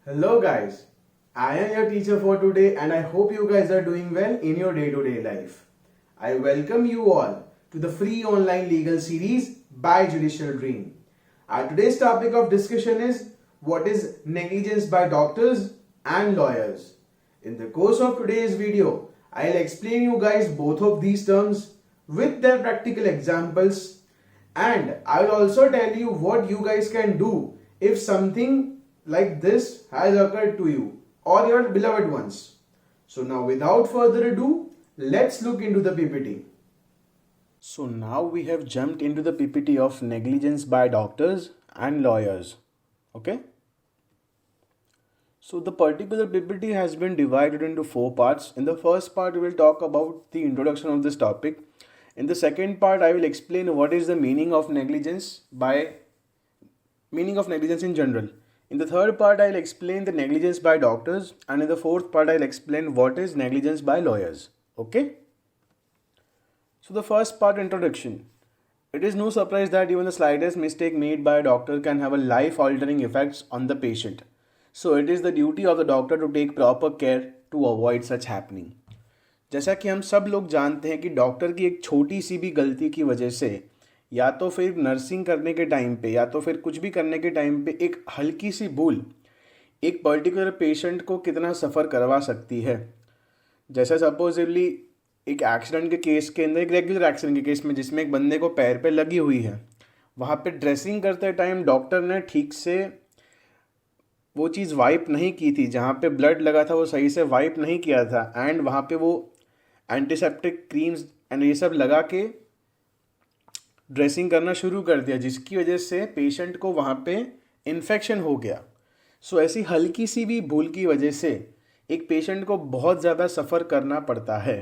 Hello guys, I am your teacher for today and I hope you guys are doing well in your day-to-day life. I welcome you all to the free online legal series by Judicial Dream. Our today's topic of discussion is what is negligence by doctors and lawyers. In the course of today's video, I'll explain you guys both of these terms with their practical examples, and I will also tell you what you guys can do if something like this has occurred to you or your beloved ones. So now without further ado, let's look into the PPT. So now we have jumped into the PPT of negligence by doctors and lawyers. Okay. So the particular PPT has been divided into 4 parts. In the first part, we will talk about the introduction of this topic. In the second part, I will explain what is the meaning of negligence in general. In the third part, I will explain the negligence by doctors, and in the fourth part, I will explain what is negligence by lawyers. Okay? So the first part, introduction. It is no surprise that even the slightest mistake made by a doctor can have a life-altering effects on the patient. So it is the duty of the doctor to take proper care to avoid such happening. जैसा कि हम सब लोग जानते हैं कि doctor की एक छोटी सी भी गलती की वजह से या तो फिर नर्सिंग करने के टाइम पे या तो फिर कुछ भी करने के टाइम पे एक हल्की सी भूल एक पर्टिकुलर पेशेंट को कितना सफ़र करवा सकती है. जैसे सपोजिवली एक एक्सीडेंट के केस के अंदर, एक रेगुलर एक्सीडेंट के केस में जिसमें एक बंदे को पैर पे लगी हुई है, वहाँ पे ड्रेसिंग करते टाइम डॉक्टर ने ठीक से वो चीज़ वाइप नहीं की थी, जहाँ पे ब्लड लगा था वो सही से वाइप नहीं किया था, एंड वहाँ पे वो एंटीसेप्टिक क्रीम्स एंड ये सब लगा के ड्रेसिंग करना शुरू कर दिया, जिसकी वजह से पेशेंट को वहाँ पे इन्फेक्शन हो गया. सो ऐसी हल्की सी भी भूल की वजह से एक पेशेंट को बहुत ज़्यादा सफ़र करना पड़ता है.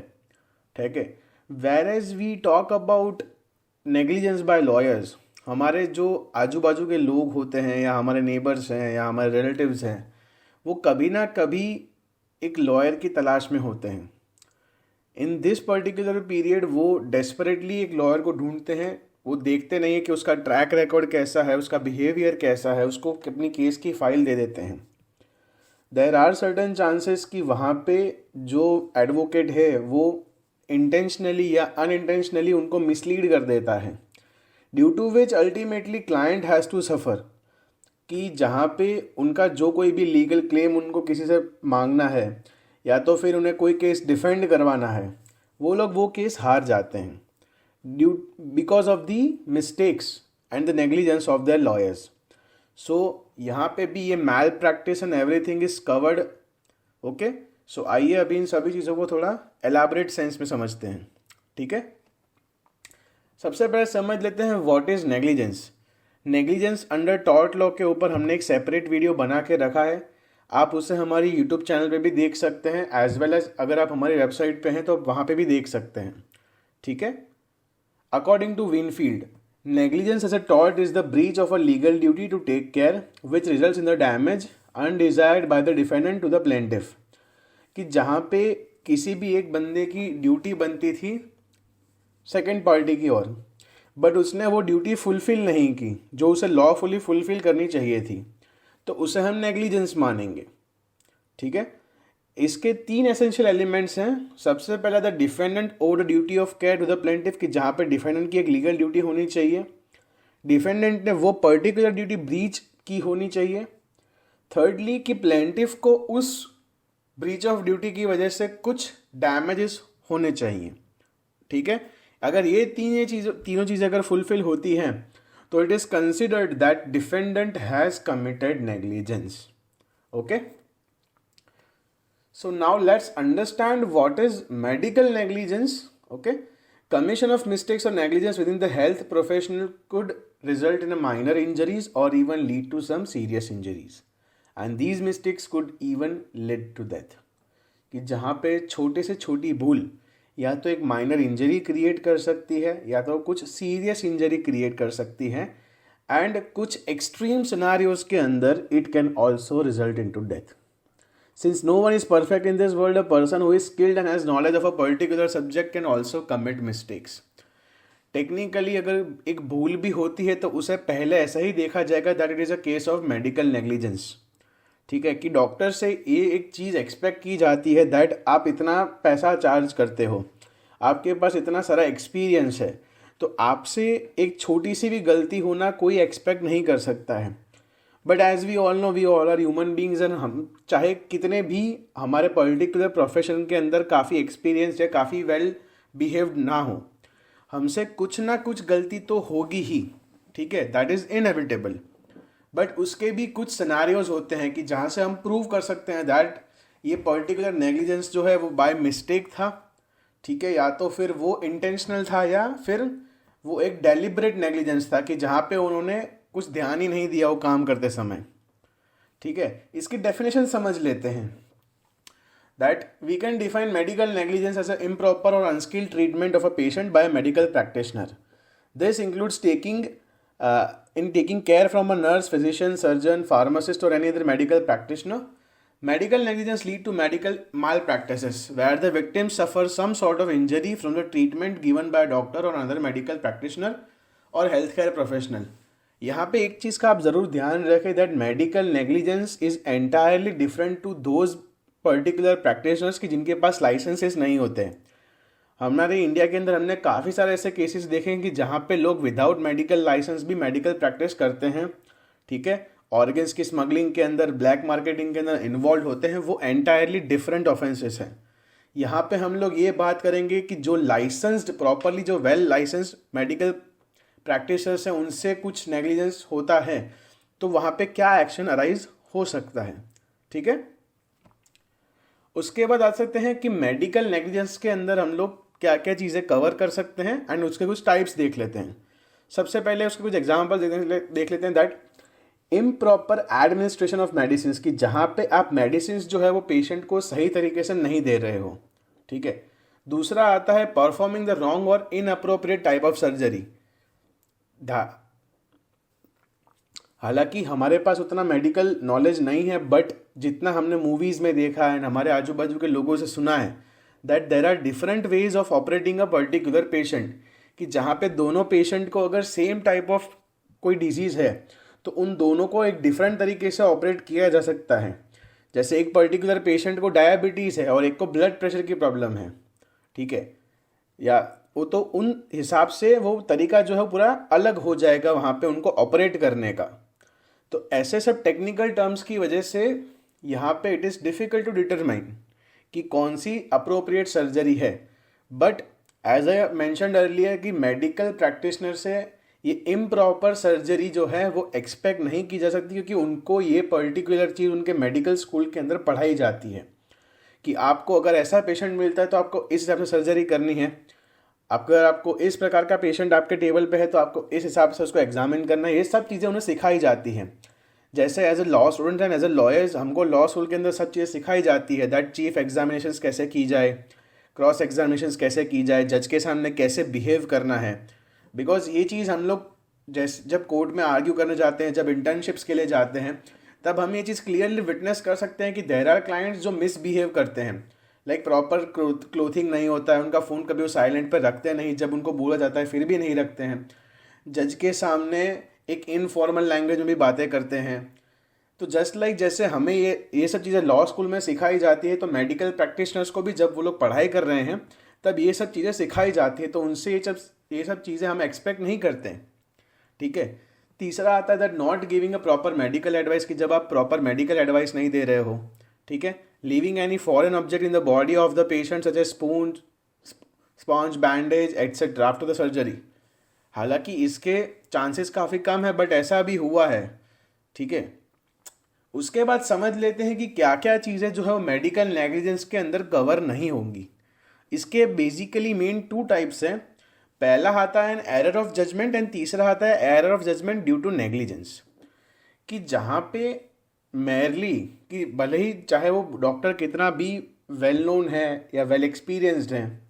ठीक है. Whereas we talk about negligence by lawyers, हमारे जो आजू बाजू के लोग होते हैं या हमारे नेबर्स हैं या हमारे रिलेटिव्स हैं, वो कभी ना कभी एक लॉयर की तलाश में होते हैं. इन दिस पर्टिकुलर पीरियड वो डेस्परेटली एक लॉयर को ढूंढते हैं. वो देखते नहीं है कि उसका ट्रैक रिकॉर्ड कैसा है, उसका बिहेवियर कैसा है, उसको अपनी केस की फाइल दे देते हैं. देयर आर सर्टन चांसेस कि वहाँ पे जो एडवोकेट है वो इंटेंशनली या अनइंटेंशनली उनको मिसलीड कर देता है, due to which ultimately client has to suffer. कि जहाँ पे उनका जो कोई भी लीगल क्लेम उनको किसी से मांगना है या तो फिर उन्हें कोई केस डिफेंड करवाना है, वो लोग वो केस हार जाते हैं due because of the mistakes and the negligence of their lawyers. So यहाँ पे भी ये malpractice and everything is covered. Okay. So आइए अभी इन सभी चीज़ों को थोड़ा एलाबरेट सेंस में समझते हैं. ठीक है. सबसे पहले समझ लेते हैं what is negligence. Negligence under tort law के ऊपर हमने एक सेपरेट वीडियो बना के रखा है. आप उसे हमारी यूट्यूब चैनल पे भी देख सकते हैं, एज वेल एज अगर आप हमारी वेबसाइट पे हैं तो वहाँ पे भी देख सकते हैं. ठीक है. According to Winfield, negligence as a tort is the breach of a legal duty to take care which results in the damage undesired by the defendant to the plaintiff. कि जहाँ पे किसी भी एक बंदे की ड्यूटी बनती थी सेकेंड पार्टी की ओर, बट उसने वो ड्यूटी फुलफिल नहीं की जो उसे लॉफुली फुलफिल करनी चाहिए थी, तो उसे हम नेग्लिजेंस मानेंगे. ठीक है. इसके 3 एसेंशियल एलिमेंट्स हैं. सबसे पहला the defendant over the duty of care to the plaintiff, कि जहाँ पे डिफेंडेंट की एक लीगल ड्यूटी होनी चाहिए, डिफेंडेंट ने वो पर्टिकुलर ड्यूटी ब्रीच की होनी चाहिए. थर्डली कि प्लेंटिफ को उस ब्रीच ऑफ ड्यूटी की वजह से कुछ डैमेजेस होने चाहिए. ठीक है. अगर ये तीनों चीज़ें अगर फुलफिल होती हैं तो it is considered that defendant has committed negligence. Okay. So now let's understand what is medical negligence. Okay. Commission of mistakes or negligence within the health professional could result in a minor injuries or even lead to some serious injuries, and these mistakes could even lead to death. कि जहाँ पे छोटे से छोटी भूल या तो एक माइनर इंजरी क्रिएट कर सकती है या तो कुछ सीरियस इंजरी क्रिएट कर सकती है, एंड कुछ एक्सट्रीम सिनारियोज के अंदर it can also result in to death. Since no one is perfect in this world, a person who is skilled and has knowledge of a particular subject can also commit mistakes. Technically अगर एक भूल भी होती है तो उसे पहले ऐसा ही देखा जाएगा that it is a case of medical negligence. ठीक है, कि डॉक्टर से ये एक चीज़ एक्सपेक्ट की जाती है दैट आप इतना पैसा चार्ज करते हो, आपके पास इतना सारा एक्सपीरियंस है, तो आपसे एक छोटी सी भी गलती होना कोई एक्सपेक्ट नहीं कर सकता है। But as we all know, we all are human beings and हम चाहे कितने भी हमारे पर्टिकुलर प्रोफेशन के अंदर काफ़ी एक्सपीरियंस या काफ़ी वेल बिहेव्ड ना हो, हमसे कुछ ना कुछ गलती तो होगी ही, ठीक है, दैट इज़ इनएविटेबल। बट उसके भी कुछ सिनारियोज होते हैं कि जहाँ से हम प्रूव कर सकते हैं दैट ये पर्टिकुलर नेग्लिजेंस जो है वो बाय मिस्टेक था, ठीक है, या तो फिर वो इंटेंशनल था या फिर वो एक डेलिब्रेट नेग्लिजेंस था कि जहाँ पे उन्होंने कुछ ध्यान ही नहीं दिया वो काम करते समय। ठीक है, इसकी डेफिनेशन समझ लेते हैं। That we can define medical negligence as a improper or unskilled treatment of a patient by a medical practitioner. This includes taking care from a nurse, physician, surgeon, pharmacist, or any other medical practitioner. Medical negligence lead to medical malpractices where the victim suffers some sort of injury from the treatment given by a doctor or another medical practitioner or healthcare professional. यहाँ पे एक चीज़ का आप ज़रूर ध्यान रखें that medical negligence is entirely different to those particular practitioners की जिनके पास लाइसेंसेस नहीं होते हैं। हमारे इंडिया के अंदर हमने काफ़ी सारे ऐसे केसेस देखे हैं कि जहाँ पे लोग विदाउट मेडिकल लाइसेंस भी मेडिकल प्रैक्टिस करते हैं, ठीक है, ऑर्गन्स की स्मगलिंग के अंदर, ब्लैक मार्केटिंग के अंदर इन्वॉल्व होते हैं। वो एंटायरली डिफरेंट ऑफेंसेस हैं। यहाँ पे हम लोग ये बात करेंगे कि जो लाइसेंस्ड, प्रॉपरली जो वेल लाइसेंस्ड मेडिकल प्रैक्टिशनर्स हैं उनसे कुछ नेग्लिजेंस होता है तो वहाँ पे क्या एक्शन अराइज हो सकता है, ठीक है। उसके बाद आ सकते हैं कि मेडिकल नेग्लिजेंस के अंदर हम लोग क्या क्या चीज़ें कवर कर सकते हैं एंड उसके कुछ टाइप्स देख लेते हैं। सबसे पहले उसके कुछ एग्जाम्पल देख लेते हैं that improper administration of medicine, की जहाँ पे आप मेडिसिन जो है वो पेशेंट को सही तरीके से नहीं दे रहे हो, ठीक है। दूसरा आता है परफॉर्मिंग द रॉन्ग और इनअप्रोप्रिएट टाइप ऑफ सर्जरी। हालांकि हमारे पास उतना मेडिकल नॉलेज नहीं है, बट जितना हमने मूवीज़ में देखा है, हमारे आजू बाजू के लोगों से सुना है that there are different ways of operating a particular patient, कि जहाँ पे दोनों पेशेंट को अगर सेम टाइप ऑफ कोई डिजीज़ है तो उन दोनों को एक डिफरेंट तरीके से ऑपरेट किया जा सकता है। जैसे एक पर्टिकुलर पेशेंट को डायबिटीज़ है और एक को ब्लड प्रेशर की प्रॉब्लम है, ठीक है, या वो तो उन हिसाब से वो तरीका जो है पूरा अलग हो जाएगा वहाँ पे उनको ऑपरेट करने का। तो ऐसे सब टेक्निकल टर्म्स की वजह से यहाँ पे it is difficult to determine कि कौन सी अप्रोप्रिएट सर्जरी है। But as I mentioned earlier कि मेडिकल प्रैक्टिशनर से ये इम्प्रॉपर सर्जरी जो है वो एक्सपेक्ट नहीं की जा सकती, क्योंकि उनको ये पर्टिकुलर चीज़ उनके मेडिकल स्कूल के अंदर पढ़ाई जाती है कि आपको अगर ऐसा पेशेंट मिलता है तो आपको इस हिसाब से सर्जरी करनी है, अगर आपको इस प्रकार का पेशेंट आपके टेबल पे है तो आपको इस हिसाब से उसको एग्जामिन करना है। ये सब चीज़ें उन्हें सिखाई जाती हैं। जैसे as a law student and as a lawyers हमको लॉ स्कूल के अंदर सब चीज़ें सिखाई जाती है दैट चीफ एग्जामिनेशंस कैसे की जाए, क्रॉस एग्जामिनेशंस कैसे की जाए, जज के सामने कैसे बिहेव करना है। बिकॉज ये चीज़ हम लोग जैसे जब कोर्ट में आर्ग्यू करने जाते हैं, जब इंटर्नशिप्स के लिए जाते हैं, तब हम ये चीज़ क्लियरली विटनेस कर सकते हैं कि देयर आर क्लाइंट्स जो मिसबिहेव करते हैं, लाइक प्रॉपर क्लोथिंग नहीं होता है, उनका फ़ोन कभी वो साइलेंट पर रखते नहीं, जब उनको बोला जाता है फिर भी नहीं रखते हैं, जज के सामने एक इनफॉर्मल लैंग्वेज में भी बातें करते हैं। तो जस्ट लाइक जैसे हमें ये सब चीज़ें लॉ स्कूल में सिखाई जाती है, तो मेडिकल प्रैक्टिशनर्स को भी जब वो लोग पढ़ाई कर रहे हैं तब ये सब चीज़ें सिखाई जाती है, तो उनसे ये सब चीज़ें हम एक्सपेक्ट नहीं करते हैं, ठीक है। तीसरा आता है that not giving a proper medical advice, कि जब आप प्रॉपर मेडिकल एडवाइस नहीं दे रहे हो, ठीक है। Leaving any foreign object in the body of the patient such as sponge, bandage etcetera after the surgery. हालांकि इसके चांसेस काफ़ी कम है, बट ऐसा भी हुआ है, ठीक है। उसके बाद समझ लेते हैं कि क्या क्या चीज़ें जो है वो मेडिकल नेग्लिजेंस के अंदर कवर नहीं होंगी। इसके बेसिकली मेन 2 टाइप्स हैं। पहला आता है एरर ऑफ जजमेंट एंड तीसरा आता है error of judgement due to negligence, कि जहाँ पे मेयरली कि भले ही चाहे वो डॉक्टर कितना भी वेल नोन है या वेल एक्सपीरियंस्ड हैं,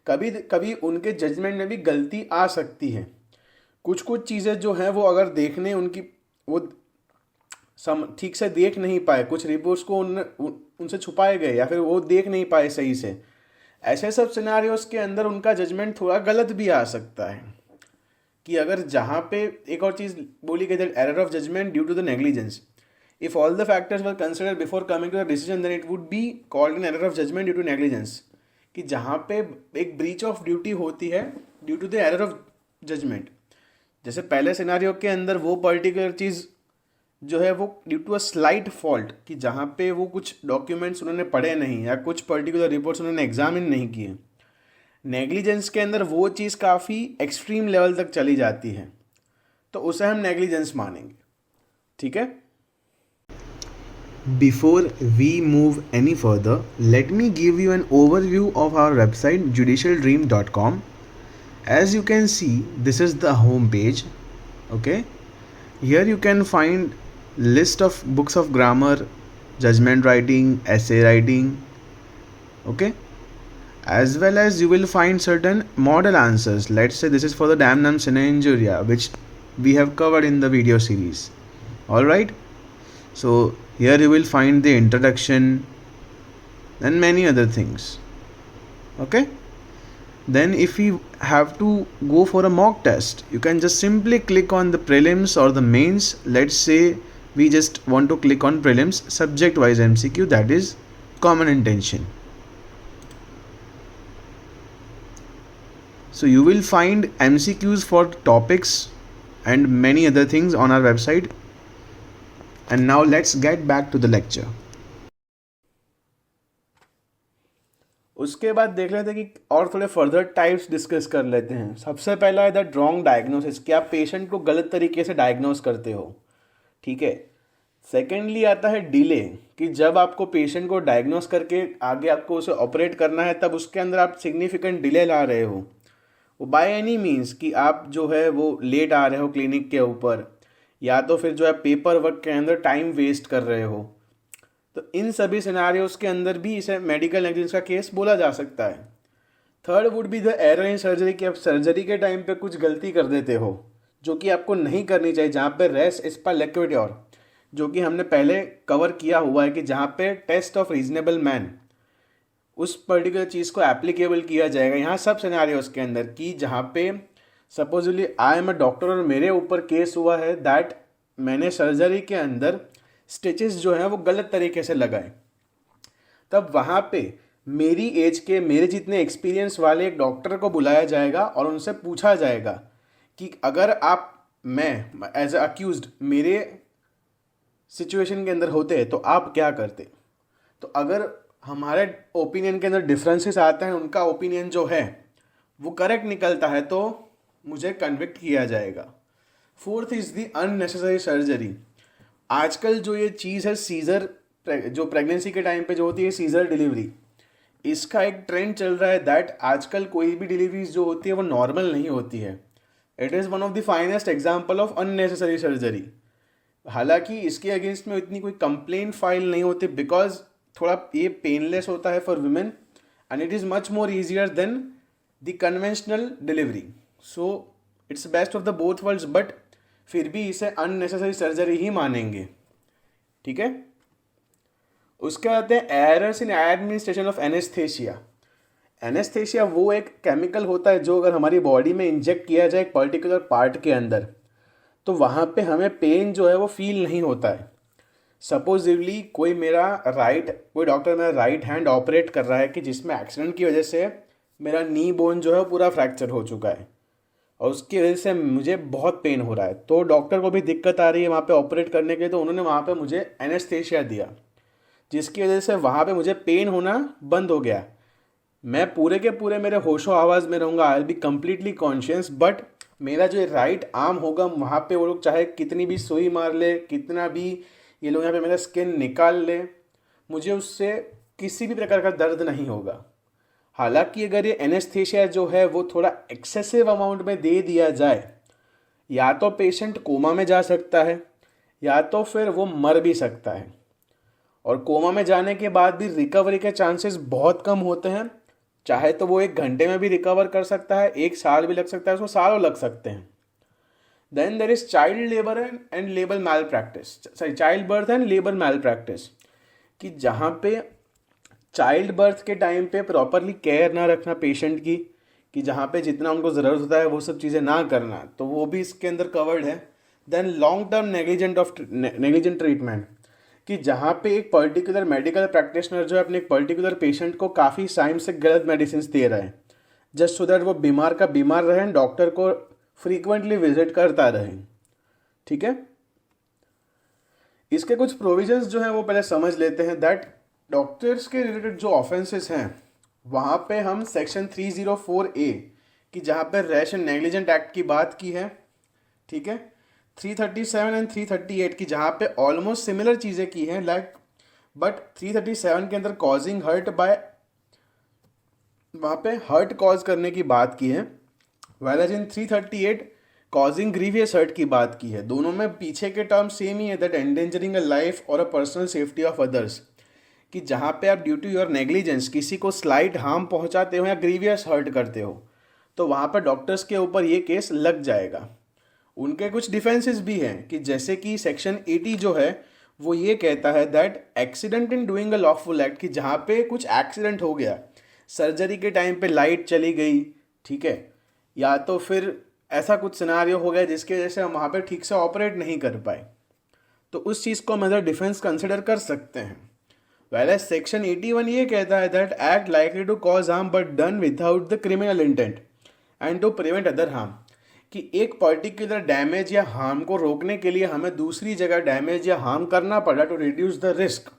कभी कभी उनके जजमेंट में भी गलती आ सकती है। कुछ चीज़ें जो हैं वो अगर देखने उनकी वो ठीक से देख नहीं पाए, कुछ रिपोर्ट्स को उनसे छुपाए गए या फिर वो देख नहीं पाए सही से, ऐसे सब सिनारियोस के अंदर उनका जजमेंट थोड़ा गलत भी आ सकता है। कि अगर जहाँ पे एक और चीज़ बोली गई that error of judgement due to the negligence, If all the factors were considered before coming to the decision, then it would be called an error of judgment due to negligence. कि जहाँ पे एक breach of duty होती है due to the error of judgement. जैसे पहले scenario के अंदर वो पर्टिकुलर चीज़ जो है वो due to a slight fault, कि जहाँ पे वो कुछ डॉक्यूमेंट्स उन्होंने पढ़े नहीं या कुछ पर्टिकुलर रिपोर्ट्स उन्होंने एग्जामिन नहीं किए. नेग्लिजेंस के अंदर वो चीज़ काफ़ी एक्सट्रीम लेवल तक चली जाती है, तो उसे हम नेग्लिजेंस मानेंगे. ठीक है. Before we move any further, let me give you an overview of our website judicialdream.com. As you can see, this is the home page. Okay, here you can find list of books of grammar, judgment writing, essay writing. Okay, as well as you will find certain model answers. Let's say this is for the damnum sine injuria, which we have covered in the video series. All right. So here you will find the introduction and many other things. Okay. Then if you have to go for a mock test, you can just simply click on the prelims or the mains. Let's say we just want to click on prelims subject wise MCQ, that is common intention. So you will find MCQs for topics and many other things on our website. And now let's get back to the lecture. उसके बाद देख लेते हैं कि और थोड़े further types discuss कर लेते हैं. सबसे पहला है दैट रॉन्ग डायग्नोसिस, कि आप पेशेंट को गलत तरीके से डायग्नोस करते हो. ठीक है. सेकेंडली आता है डिले, कि जब आपको पेशेंट को डायग्नोस करके आगे आपको उसे ऑपरेट करना है तब उसके अंदर आप सिग्निफिकेंट डिले ला रहे हो. वो बाय एनी मीन्स कि आप जो है वो लेट आ रहे हो क्लिनिक के ऊपर, या तो फिर जो है पेपर वर्क के अंदर टाइम वेस्ट कर रहे हो. तो इन सभी सिनारियोज के अंदर भी इसे मेडिकल नेग्लिजेंस का केस बोला जा सकता है. Third would be the error in surgery, कि आप सर्जरी के टाइम पे कुछ गलती कर देते हो जो कि आपको नहीं करनी चाहिए, जहाँ पे रेस इस्पा लिक्विड्योर, जो कि हमने पहले कवर किया हुआ है, कि जहाँ पे टेस्ट ऑफ रीजनेबल मैन उस पर्टिकुलर चीज़ को एप्लीकेबल किया जाएगा. यहाँ सब सिनारियोज के अंदर कि जहाँ पे supposedly I am a doctor और मेरे ऊपर केस हुआ है दैट मैंने सर्जरी के अंदर स्टिचेस जो हैं वो गलत तरीके से लगाए, तब वहाँ पे मेरी एज के मेरे जितने एक्सपीरियंस वाले एक डॉक्टर को बुलाया जाएगा और उनसे पूछा जाएगा कि अगर मैं एज अ अक्यूज्ड मेरे सिचुएशन के अंदर होते तो आप क्या करते. तो अगर हमारे ओपिनियन के अंदर डिफरेंसेस आते हैं, उनका ओपिनियन जो है वो करेक्ट निकलता है तो मुझे कन्विक्ट किया जाएगा. Fourth is the unnecessary surgery. आजकल जो ये चीज़ है सीज़र, जो प्रेगनेंसी के टाइम पे जो होती है सीज़र डिलीवरी, इसका एक ट्रेंड चल रहा है दैट आजकल कोई भी डिलीवरीज जो होती है वो नॉर्मल नहीं होती है. It is one of the finest example of unnecessary surgery. हालांकि इसके अगेंस्ट में इतनी कोई कंप्लेंट फाइल नहीं होती, बिकॉज थोड़ा ये पेनलेस होता है for women and it is much more easier than the conventional delivery. So it's best of the both worlds, but फिर भी इसे अननेसेसरी सर्जरी ही मानेंगे. ठीक है. उसके बाद है errors in administration of anaesthesia. Anaesthesia वो एक केमिकल होता है जो अगर हमारी बॉडी में इंजेक्ट किया जाए एक पर्टिकुलर पार्ट के अंदर, तो वहाँ पे हमें पेन जो है वो फील नहीं होता है. सपोजिवली कोई डॉक्टर मेरा राइट हैंड ऑपरेट कर रहा है, कि जिसमें एक्सीडेंट की वजह से मेरा नी बोन जो है वो पूरा फ्रैक्चर हो चुका है और उसकी वजह से मुझे बहुत पेन हो रहा है, तो डॉक्टर को भी दिक्कत आ रही है वहाँ पे ऑपरेट करने के लिए, तो उन्होंने वहाँ पे मुझे एनेस्थेशिया दिया, जिसकी वजह से वहाँ पे मुझे पेन होना बंद हो गया. मैं पूरे के पूरे मेरे होशो आवाज़ में रहूँगा, I will be completely conscious, but मेरा जो राइट आर्म होगा वहाँ पे वो लोग चाहे कितनी भी सुई मार ले, कितना भी ये लोग यहाँ पे मेरा स्किन निकाल ले, मुझे उससे किसी भी प्रकार का दर्द नहीं होगा. हालांकि अगर ये एनेस्थेशिया जो है वो थोड़ा एक्सेसिव अमाउंट में दे दिया जाए, या तो पेशेंट कोमा में जा सकता है या तो फिर वो मर भी सकता है. और कोमा में जाने के बाद भी रिकवरी के चांसेस बहुत कम होते हैं. चाहे तो वो 1 घंटे में भी रिकवर कर सकता है, 1 साल भी लग सकता है, उसको सालों लग सकते हैं. Then there is child labour and labour malpractice, child birth and labour malpractice, कि जहाँ पे चाइल्ड बर्थ के टाइम पे प्रॉपरली केयर ना रखना पेशेंट की, कि जहाँ पे जितना उनको ज़रूरत होता है वो सब चीज़ें ना करना, तो वो भी इसके अंदर कवर्ड है. Then long term negligent treatment, कि जहाँ पे एक पर्टिकुलर मेडिकल प्रैक्टिशनर जो है अपने एक पर्टिकुलर पेशेंट को काफ़ी टाइम से गलत मेडिसिन दे रहा है, जस्ट सो दैट वो बीमार का बीमार रहे, डॉक्टर को फ्रीक्वेंटली विजिट करता रहे। ठीक है, इसके कुछ प्रोविजंस जो हैं वो पहले समझ लेते हैं। दैट डॉक्टर्स के रिलेटेड जो ऑफेंसेस हैं वहाँ पे हम सेक्शन 304A की जहाँ पे रैश एंड नेग्लिजेंट एक्ट की बात की है, ठीक है, 337 एंड 338 की जहाँ पे ऑलमोस्ट सिमिलर चीज़ें की हैं, लाइक बट 337 के अंदर कॉजिंग हर्ट बाय, वहाँ पे हर्ट कॉज करने की बात की है, wherein 338 causing grievous hurt की बात की है। दोनों में पीछे के टर्म सेम ही है, दैट एंडेंजरिंग अ लाइफ और a personal safety of others, कि जहाँ पे आप ड्यू टू योर नेग्लिजेंस किसी को स्लाइट हार्म पहुँचाते हो या ग्रीवियस हर्ट करते हो तो वहाँ पर डॉक्टर्स के ऊपर ये केस लग जाएगा। उनके कुछ डिफेंसेस भी हैं कि जैसे कि सेक्शन 80 जो है वो ये कहता है that accident in doing a lawful act, कि जहाँ पे कुछ एक्सीडेंट हो गया, सर्जरी के टाइम पे लाइट चली गई, ठीक है, या तो फिर ऐसा कुछ सिनारियो हो गया जिसके वजह से हम वहाँ पे ठीक से ऑपरेट नहीं कर पाए, तो उस चीज़ को हम एज अ डिफेंस कंसिडर कर सकते हैं। वेल एज सेक्शन 81 ये कहता है that act likely to cause harm but done without the criminal intent and to prevent other harm, कि एक पर्टिकुलर डैमेज या हार्म को रोकने के लिए हमें दूसरी जगह डैमेज या हार्म करना पड़ा टू रिड्यूस द रिस्क,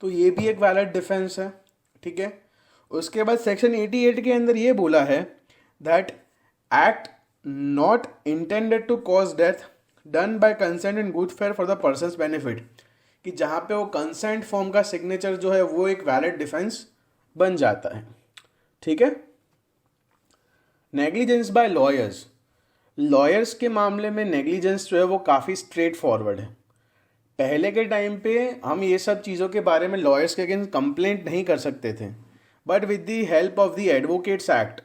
तो ये भी एक वैलिड डिफेंस है। ठीक है, उसके बाद सेक्शन 88 के अंदर ये बोला है that act not intended to cause death done by consent in good fair for the person's benefit, कि जहाँ पे वो कंसेंट फॉर्म का सिग्नेचर जो है वो एक वैलिड डिफेंस बन जाता है। ठीक है, नेग्लिजेंस बाय लॉयर्स, लॉयर्स के मामले में नेग्लिजेंस जो है वो काफ़ी स्ट्रेट फॉरवर्ड है। पहले के टाइम पे हम ये सब चीज़ों के बारे में लॉयर्स के अगेंस्ट कंप्लेंट नहीं कर सकते थे, but with the help of the advocates act,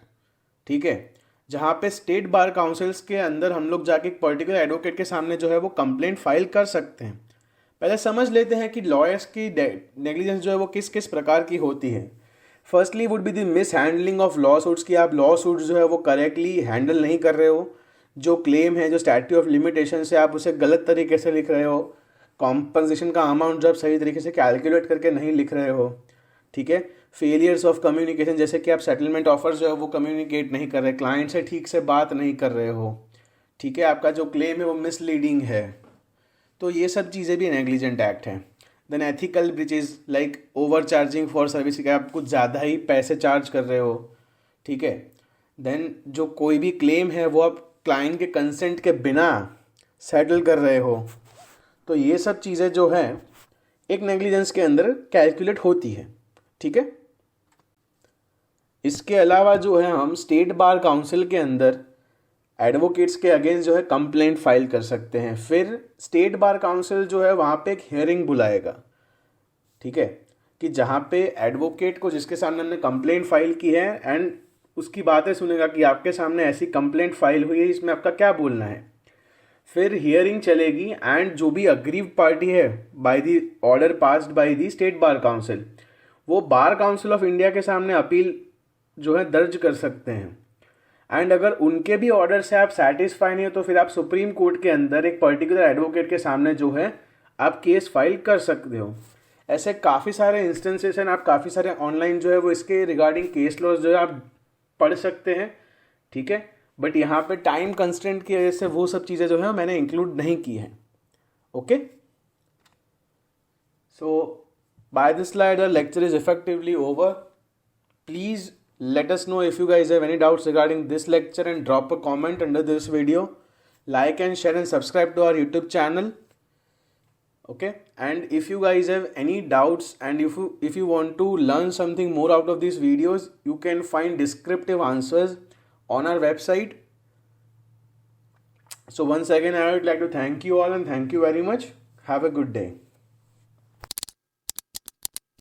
ठीक है, जहाँ पे स्टेट बार काउंसिल्स के अंदर हम लोग जाके एक पर्टिकुलर एडवोकेट के सामने जो है वो कंप्लेंट फाइल कर सकते हैं। पहले समझ लेते हैं कि लॉयर्स की नेग्लिजेंस जो है वो किस किस प्रकार की होती है। Firstly would be the miss handling of law suits, कि आप लॉ सूट्स जो है वो करेक्टली हैंडल नहीं कर रहे हो, जो क्लेम है, जो स्टैट्यूट ऑफ लिमिटेशन से आप उसे गलत तरीके से लिख रहे हो, कॉम्पनसेशन का अमाउंट जो आप सही तरीके से कैलकुलेट करके नहीं लिख रहे हो, ठीक है, फेलियर्स ऑफ कम्युनिकेशन, जैसे कि आप सेटलमेंट ऑफर्स जो है वो कम्युनिकेट नहीं कर रहे, क्लाइंट से ठीक से बात नहीं कर रहे हो, ठीक है, आपका जो क्लेम है वो मिसलीडिंग है, तो ये सब चीज़ें भी नेग्लिजेंट एक्ट हैं। Then ethical breaches like overcharging for service, कि आप कुछ ज़्यादा ही पैसे चार्ज कर रहे हो, ठीक है। देन जो कोई भी क्लेम है वो आप क्लाइंट के कंसेंट के बिना सेटल कर रहे हो, तो ये सब चीज़ें जो हैं एक नेग्लिजेंस के अंदर कैलकुलेट होती है। ठीक है, इसके अलावा जो है हम स्टेट बार काउंसिल के अंदर एडवोकेट्स के अगेंस्ट जो है कंप्लेंट फाइल कर सकते हैं। फिर स्टेट बार काउंसिल जो है वहाँ पे एक हियरिंग बुलाएगा, ठीक है, कि जहाँ पे एडवोकेट को जिसके सामने हमने कंप्लेंट फाइल की है एंड उसकी बातें सुनेगा कि आपके सामने ऐसी कंप्लेंट फाइल हुई है, इसमें आपका क्या बोलना है। फिर हियरिंग चलेगी एंड जो भी अग्रीव पार्टी है by the order passed by the state bar council, वो बार काउंसिल ऑफ इंडिया के सामने अपील जो है दर्ज कर सकते हैं। एंड अगर उनके भी ऑर्डर से आप सेटिस्फाई नहीं हो तो फिर आप सुप्रीम कोर्ट के अंदर एक पर्टिकुलर एडवोकेट के सामने जो है आप केस फाइल कर सकते हो। ऐसे काफ़ी सारे इंस्टेंसेस हैं, आप काफ़ी सारे ऑनलाइन जो है वो इसके रिगार्डिंग केस लॉज जो है आप पढ़ सकते हैं। ठीक है, बट यहाँ पे टाइम कंस्ट्रेंट की वजह से वो सब चीज़ें जो है मैंने इंक्लूड नहीं की हैं। Okay, so by this slide the lecture is effectively over. Please let us know if you guys have any doubts regarding this lecture and drop a comment under this video. Like and share and subscribe to our YouTube channel. Okay, and if you guys have any doubts and if you want to learn something more out of these videos, you can find descriptive answers on our website. So once again I would like to thank you all and thank you very much. Have a good day.